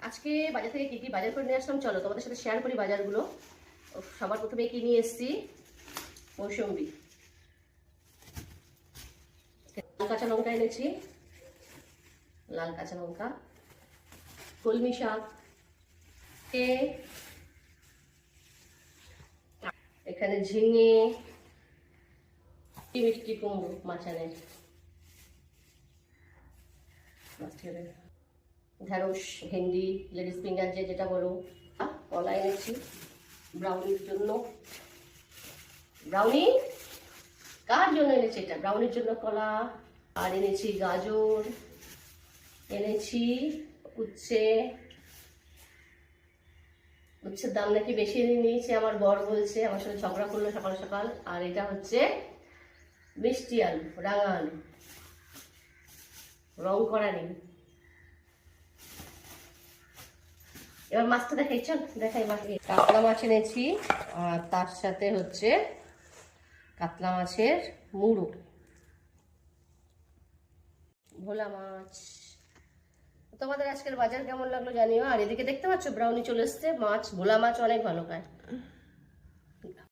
আজকে বাজার থেকে কি কি বাজার করে নিয়ে আসলাম চলো তোমাদের সাথে শেয়ার করি বাজারগুলো। সবার প্রথমে কি নিয়ে এসেছি, মৌসুম্বি, লাল কাঁচা লঙ্কা এনেছি, লাল কাঁচা লঙ্কা, কলমি শাক, এখানে ঝিঙে, মিষ্টি কুমড়ো মাচানের, ঢেঁড়স, ভেন্ডি, লেডিস ফিঙ্গার যেটা বলো, কলা এনেছি ব্রাউনির জন্য। ব্রাউনি কার জন্য এনেছি? এটা ব্রাউনির জন্য কলা। আর এনেছি গাজর, এনেছি উচ্ছে। উচ্ছের দাম নাকি বেশি এনে নিয়েছে, আমার বর বলছে, আমার সাথে ঝগড়া করলো সকাল সকাল। আর এটা হচ্ছে মিষ্টি আলু, রাঙা আলু, রং করা নেই। এবার মাছটা দেখাই, চল দেখাই মাছ। কাতলা মাছ এনেছি, আর তার সাথে হচ্ছে কাতলা মাছের মুড়ো, ভোলা মাছ। তোমাদের আজকের বাজার কেমন লাগলো জানিও। আর এদিকে দেখতে পাচ্ছ ব্রাউনি চলে এসছে, মাছ, ভোলা মাছ অনেক ভালো খায়।